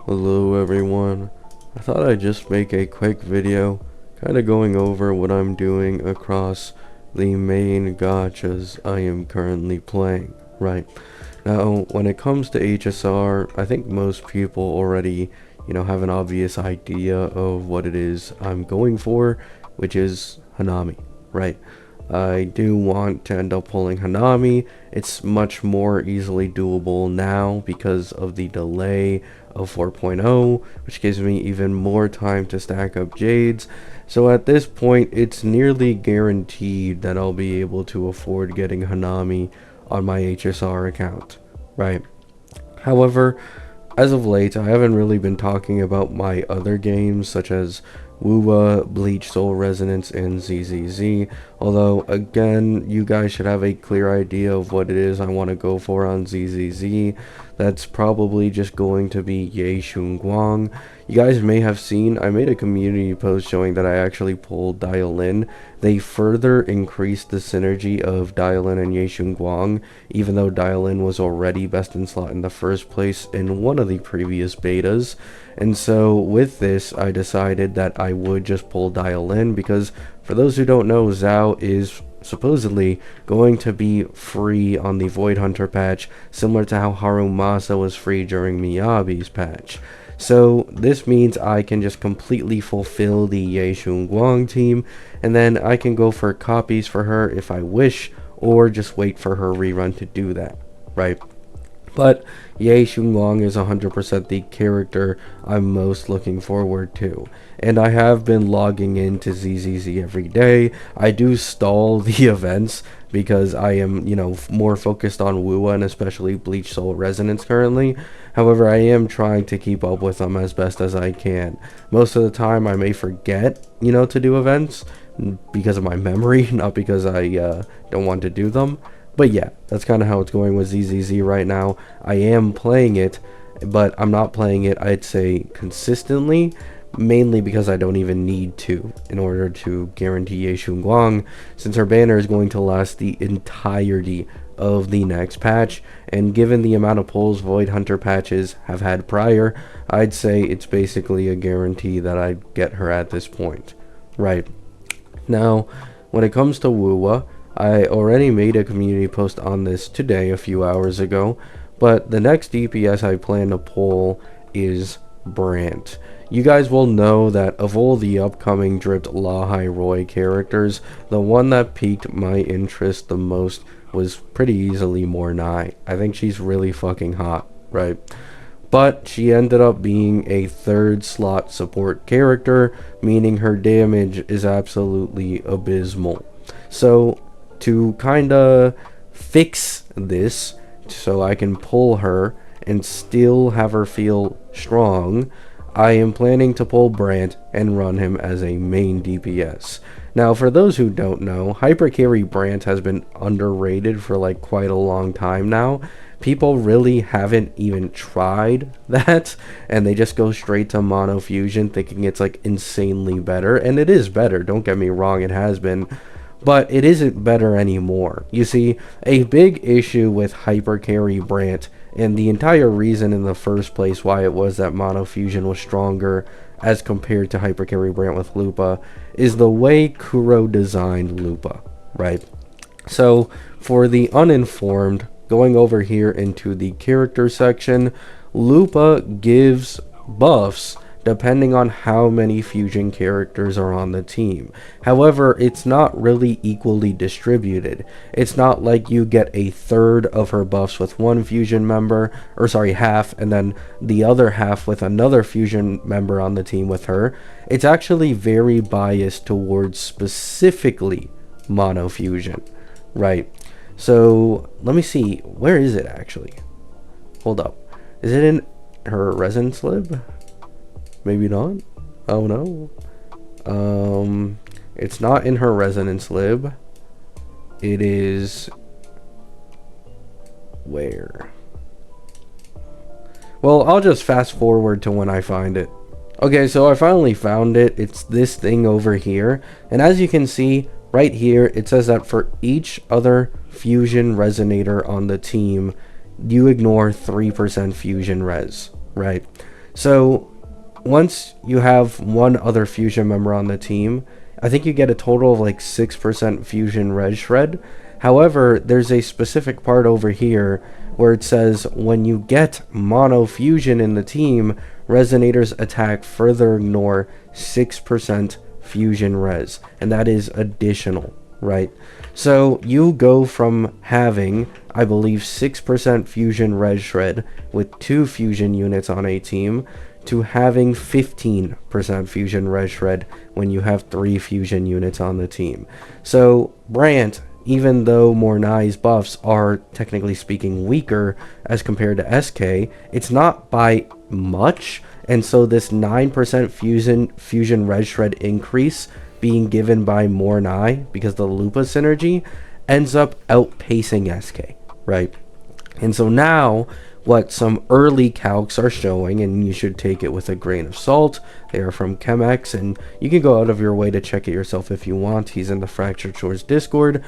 Hello everyone. I thought I'd just make a quick video kind of going over what I'm doing across the main gachas I am currently playing. Right. Now, when it comes to HSR, I think most people already, have an obvious idea of what it is I'm going for, which is Hanami, right? I do want to end up pulling Hanami. It's much more easily doable now because of the delay of 4.0, which gives me even more time to stack up Jades. So at this point, it's nearly guaranteed that I'll be able to afford getting Hanami on my HSR account, right? However, as of late, I haven't really been talking about my other games such as Wuwa, Bleach Soul Resonance, and ZZZ. Although, again, you guys should have a clear idea of what it is I want to go for on ZZZ. That's probably just going to be Ye Guang. You guys may have seen, I made a community post showing that I actually pulled Dial-In. They further increased the synergy of Dial-In and Ye Guang, even though Dial-In was already best in slot in the first place in one of the previous betas. And so with this, I decided that I would just pull Dial-In because, for those who don't know, Zhao is supposedly going to be free on the Void Hunter patch, similar to how Harumasa was free during Miyabi's patch. So this means I can just completely fulfill the Ye Guang team, and then I can go for copies for her if I wish, or just wait for her rerun to do that, right? But Ye Guang is 100% the character I'm most looking forward to. And I have been logging into ZZZ every day. I do stall the events because I am, more focused on Wuwa and especially Bleach Soul Resonance currently. However, I am trying to keep up with them as best as I can. Most of the time I may forget, to do events because of my memory, not because I don't want to do them. But yeah, that's kind of how it's going with ZZZ right now. I am playing it, but I'm not playing it, I'd say, consistently, mainly because I don't even need to in order to guarantee Ye Guang, since her banner is going to last the entirety of the next patch, and given the amount of pulls Void Hunter patches have had prior, I'd say it's basically a guarantee that I'd get her at this point. Right. Now, when it comes to Wuwa, I already made a community post on this today, a few hours ago, but the next DPS I plan to pull is Brant. You guys will know that of all the upcoming dripped Lahai Roy characters, the one that piqued my interest the most was pretty easily Mornai. I think she's really fucking hot, right? But she ended up being a third slot support character, meaning her damage is absolutely abysmal. So to kinda fix this, so I can pull her and still have her feel strong, I am planning to pull Brant and run him as a main DPS. Now, for those who don't know, Hypercarry Brant has been underrated for like quite a long time now. People really haven't even tried that, and they just go straight to Mono Fusion thinking it's like insanely better, and it is better, don't get me wrong, it has been. But it isn't better anymore. You see, a big issue with Hypercarry Brant, and the entire reason in the first place why it was that Mono Fusion was stronger as compared to Hypercarry Brant with Lupa, is the way Kuro designed Lupa, right? So, for the uninformed, going over here into the character section, Lupa gives buffs depending on how many fusion characters are on the team. However, it's not really equally distributed. It's not like you get a third of her buffs with one fusion member, or sorry, half, and then the other half with another fusion member on the team with her. It's actually very biased towards specifically Mono Fusion, right? So, let me see, where is it actually? Hold up. Is it in her Resonance lib? Maybe not. Oh no. It's not in her Resonance lib. It is where? Well, I'll just fast forward to when I find it. Okay, so I finally found it. It's this thing over here. And as you can see, right here, it says that for each other fusion resonator on the team, you ignore 3% fusion res, right? So once you have one other fusion member on the team, I think you get a total of like 6% fusion res shred. However, there's a specific part over here where it says when you get mono fusion in the team, Resonator's attack further ignore 6% fusion res, and that is additional, right? So you go from having, I believe, 6% fusion res shred with 2 fusion units on a team to having 15% fusion res shred when you have 3 fusion units on the team. So Brant, even though Mornai's buffs are technically speaking weaker as compared to SK, it's not by much, and so this 9% fusion res shred increase being given by Mornai because the Lupa synergy ends up outpacing SK, right? And so now what some early calcs are showing, and you should take it with a grain of salt, they are from Chemex, and you can go out of your way to check it yourself if you want. He's in the Fractured Shores Discord.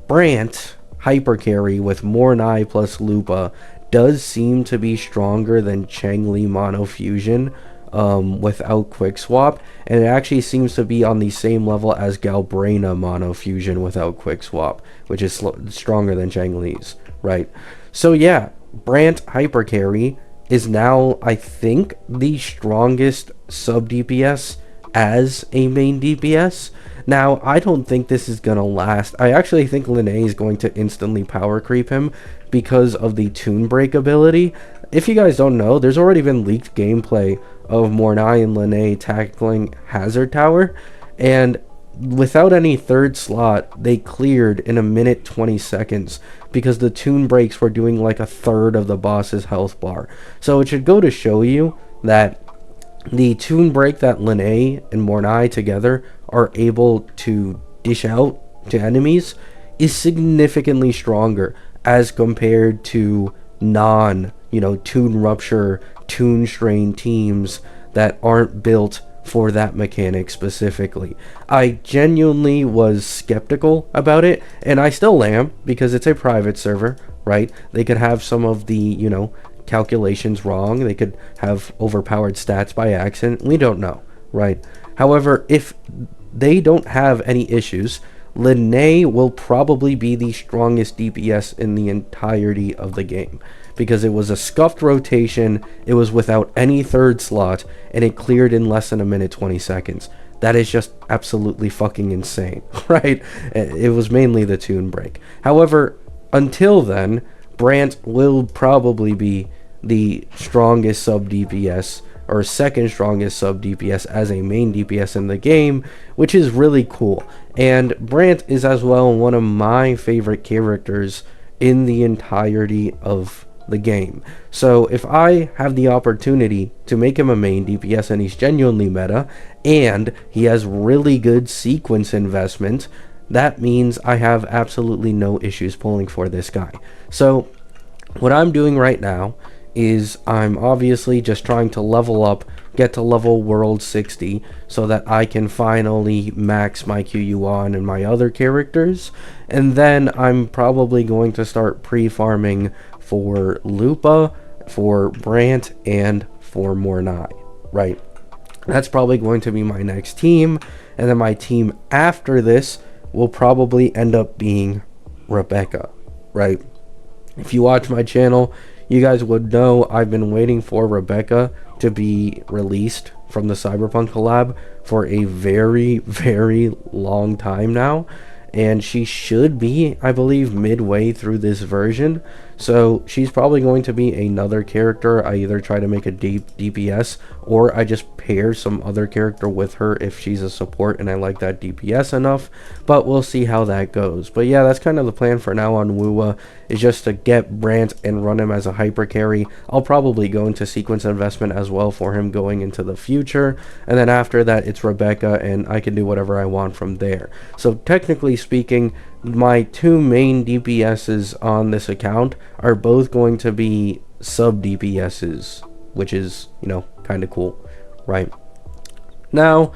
Brant hypercarry with Mornai plus Lupa does seem to be stronger than Changli Mono Fusion without Quick Swap, and it actually seems to be on the same level as Galbrena Mono Fusion without Quick Swap, which is stronger than Changli's, right? So yeah, Brant hypercarry is now, I think, the strongest sub DPS as a main DPS. Now, I don't think this is going to last. I actually think Linné is going to instantly power creep him because of the Toon Break ability. If you guys don't know, there's already been leaked gameplay of Mornai and Linné tackling Hazard Tower, and without any third slot, they cleared in 1 minute 20 seconds because the Toon Breaks were doing like a third of the boss's health bar. So it should go to show you that the Toon Break that Linné and Mornai together are able to dish out to enemies is significantly stronger as compared to Toon Rupture, Toon Strain teams that aren't built for that mechanic specifically. I genuinely was skeptical about it, and I still am, because it's a private server, right? They could have some of the, calculations wrong. They could have overpowered stats by accident. We don't know, right? However, if they don't have any issues, Linné will probably be the strongest DPS in the entirety of the game, because it was a scuffed rotation, it was without any third slot, and it cleared in less than 1 minute 20 seconds. That is just absolutely fucking insane, right? It was mainly the Toon Break. However, until then, Brant will probably be the strongest sub DPS, or second strongest sub DPS as a main DPS in the game, which is really cool. And Brant is as well one of my favorite characters in the entirety of the game. So if I have the opportunity to make him a main DPS and he's genuinely meta, and he has really good sequence investment, that means I have absolutely no issues pulling for this guy. So what I'm doing right now is I'm obviously just trying to level up, get to level world 60, so that I can finally max my QU on and my other characters, and then I'm probably going to start pre-farming for Lupa, for Brant, and for Mornai, right? That's probably going to be my next team, and then my team after this will probably end up being Rebecca, right? If you watch my channel, you guys would know I've been waiting for Rebecca to be released from the Cyberpunk collab for a very, very long time now. And she should be, I believe, midway through this version. So she's probably going to be another character I either try to make a DPS, or I just pair some other character with her if she's a support and I like that DPS enough. But we'll see how that goes. But yeah, that's kind of the plan for now on Wuwa, is just to get Brant and run him as a hyper carry. I'll probably go into sequence investment as well for him going into the future. And then after that, it's Rebecca, and I can do whatever I want from there. So technically speaking, my two main DPSs on this account are both going to be sub DPSs, which is, kind of cool, right? Now,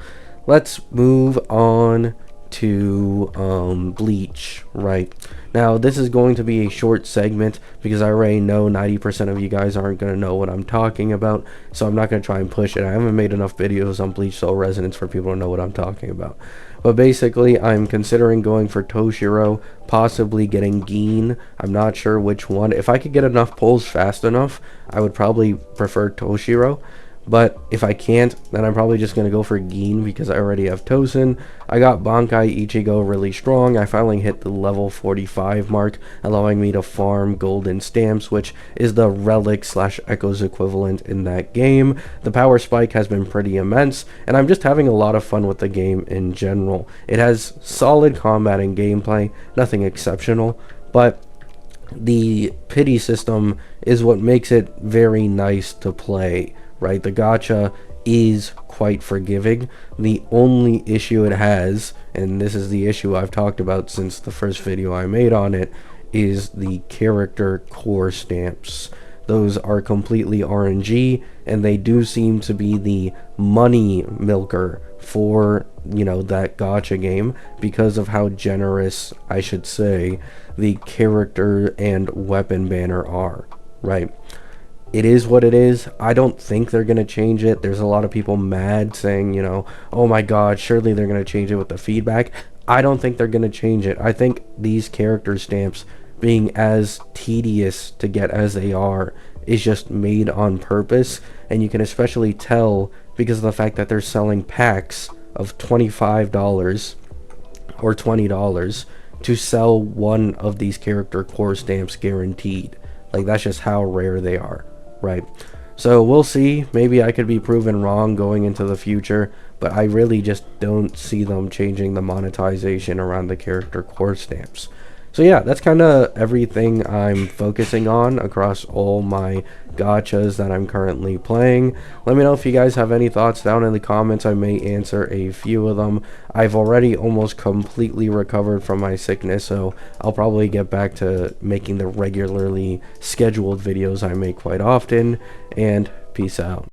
let's move on to Bleach, right? Now, this is going to be a short segment because I already know 90% of you guys aren't going to know what I'm talking about, so I'm not going to try and push it. I haven't made enough videos on Bleach Soul Resonance for people to know what I'm talking about. But basically, I'm considering going for Toshiro, possibly getting Gin. I'm not sure which one. If I could get enough pulls fast enough, I would probably prefer Toshiro. But if I can't, then I'm probably just going to go for Gin because I already have Tosen. I got Bankai Ichigo really strong. I finally hit the level 45 mark, allowing me to farm golden stamps, which is the relic / echoes equivalent in that game. The power spike has been pretty immense, and I'm just having a lot of fun with the game in general. It has solid combat and gameplay, nothing exceptional, but the pity system is what makes it very nice to play. Right, the gacha is quite forgiving. The only issue it has, and this is the issue I've talked about since the first video I made on it, is the character core stamps. Those are completely RNG, and they do seem to be the money milker for, you know, that gacha game because of how generous, I should say, the character and weapon banner are, right? It is what it is. I don't think they're going to change it. There's a lot of people mad saying, you know, oh my god, surely they're going to change it with the feedback. I don't think they're going to change it. I think these character stamps being as tedious to get as they are is just made on purpose, and you can especially tell because of the fact that they're selling packs of $25 or $20 to sell one of these character core stamps guaranteed. Like, that's just how rare they are. Right, so we'll see. Maybe I could be proven wrong going into the future, but I really just don't see them changing the monetization around the character core stamps. So yeah, that's kind of everything I'm focusing on across all my gachas that I'm currently playing. Let me know if you guys have any thoughts down in the comments. I may answer a few of them. I've already almost completely recovered from my sickness, so I'll probably get back to making the regularly scheduled videos I make quite often, and peace out.